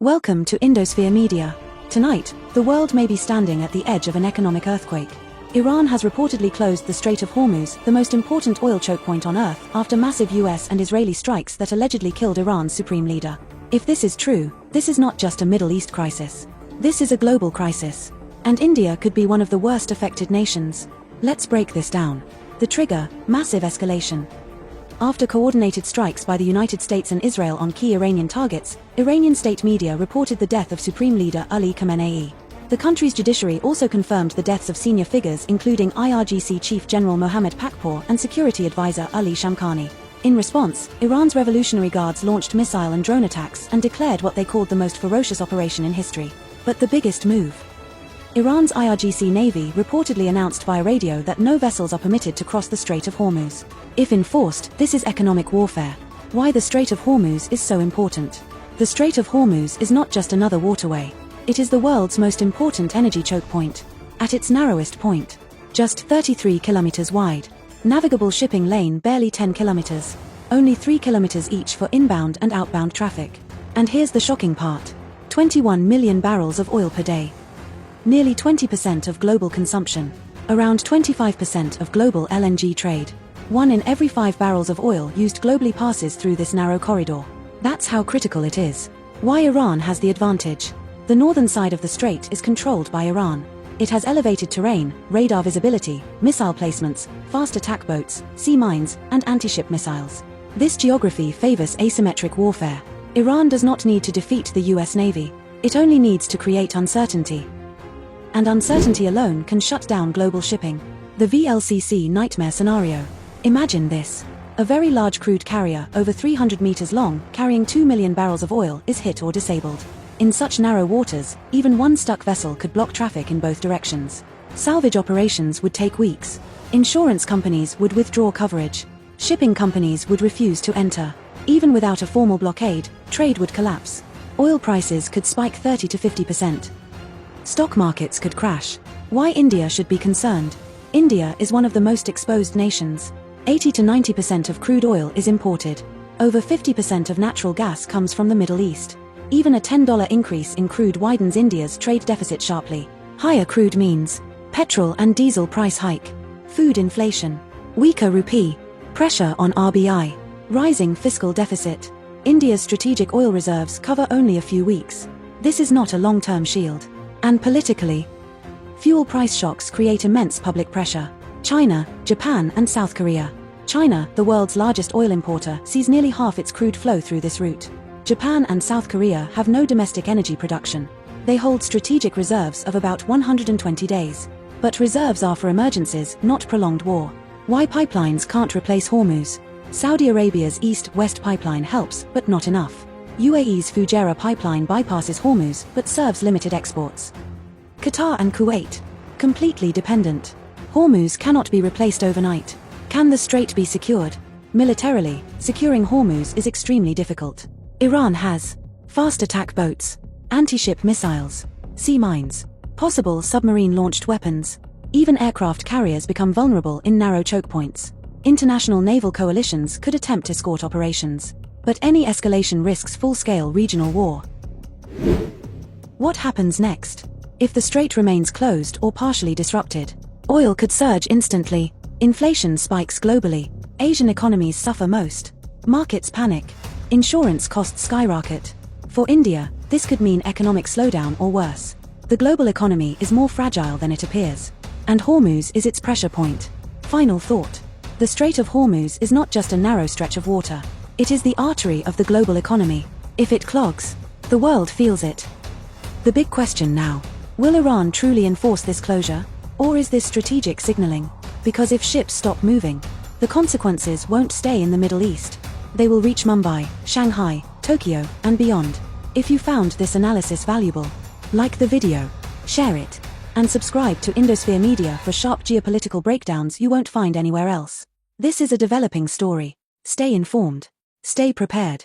Welcome to Indosphere Media. Tonight, the world may be standing at the edge of an economic earthquake. Iran has reportedly closed the Strait of Hormuz, the most important oil choke point on Earth, after massive US and Israeli strikes that allegedly killed Iran's supreme leader. If this is true, this is not just a Middle East crisis. This is a global crisis. And India could be one of the worst affected nations. Let's break this down. The trigger: massive escalation. After coordinated strikes by the United States and Israel on key Iranian targets, Iranian state media reported the death of Supreme Leader Ali Khamenei. The country's judiciary also confirmed the deaths of senior figures including IRGC Chief General Mohammad Pakpour and Security Advisor Ali Shamkhani. In response, Iran's Revolutionary Guards launched missile and drone attacks and declared what they called the most ferocious operation in history. But the biggest move. Iran's IRGC Navy reportedly announced via radio that no vessels are permitted to cross the Strait of Hormuz. If enforced, this is economic warfare. Why the Strait of Hormuz is so important. The Strait of Hormuz is not just another waterway. It is the world's most important energy choke point. At its narrowest point, just 33 kilometers wide. Navigable shipping lane barely 10 kilometers. Only 3 kilometers each for inbound and outbound traffic. And here's the shocking part. 21 million barrels of oil per day. Nearly 20% of global consumption. Around 25% of global LNG trade. 1 in every 5 barrels of oil used globally passes through this narrow corridor. That's how critical it is. Why Iran has the advantage. The northern side of the strait is controlled by Iran. It has elevated terrain, radar visibility, missile placements, fast attack boats, sea mines, and anti-ship missiles. This geography favors asymmetric warfare. Iran does not need to defeat the US Navy. It only needs to create uncertainty. And uncertainty alone can shut down global shipping. The VLCC nightmare scenario. Imagine this. A very large crude carrier, over 300 meters long, carrying 2 million barrels of oil, is hit or disabled. In such narrow waters, even one stuck vessel could block traffic in both directions. Salvage operations would take weeks. Insurance companies would withdraw coverage. Shipping companies would refuse to enter. Even without a formal blockade, trade would collapse. Oil prices could spike 30 to 50%. Stock markets could crash. Why India should be concerned? India is one of the most exposed nations. 80 to 90% of crude oil is imported. Over 50% of natural gas comes from the Middle East. Even a $10 increase in crude widens India's trade deficit sharply. Higher crude means petrol and diesel price hike, food inflation, weaker rupee, pressure on RBI, rising fiscal deficit. India's strategic oil reserves cover only a few weeks. This is not a long-term shield. And politically, fuel price shocks create immense public pressure. China, Japan, and South Korea. China, the world's largest oil importer, sees nearly half its crude flow through this route. Japan and South Korea have no domestic energy production. They hold strategic reserves of about 120 days. But reserves are for emergencies, not prolonged war. Why pipelines can't replace Hormuz? Saudi Arabia's East-West pipeline helps, but not enough. UAE's Fujairah pipeline bypasses Hormuz, but serves limited exports. Qatar and Kuwait. Completely dependent. Hormuz cannot be replaced overnight. Can the strait be secured? Militarily, securing Hormuz is extremely difficult. Iran has fast attack boats, anti-ship missiles, sea mines, possible submarine-launched weapons. Even aircraft carriers become vulnerable in narrow choke points. International naval coalitions could attempt escort operations. But any escalation risks full-scale regional war. What happens next? If the strait remains closed or partially disrupted, oil could surge instantly. Inflation spikes globally. Asian economies suffer most. Markets panic. Insurance costs skyrocket. For India, this could mean economic slowdown or worse. The global economy is more fragile than it appears. And Hormuz is its pressure point. Final thought. The Strait of Hormuz is not just a narrow stretch of water. It is the artery of the global economy. If it clogs, the world feels it. The big question now. Will Iran truly enforce this closure? Or is this strategic signaling? Because if ships stop moving, the consequences won't stay in the Middle East. They will reach Mumbai, Shanghai, Tokyo, and beyond. If you found this analysis valuable, like the video, share it, and subscribe to Indosphere Media for sharp geopolitical breakdowns you won't find anywhere else. This is a developing story. Stay informed. Stay prepared.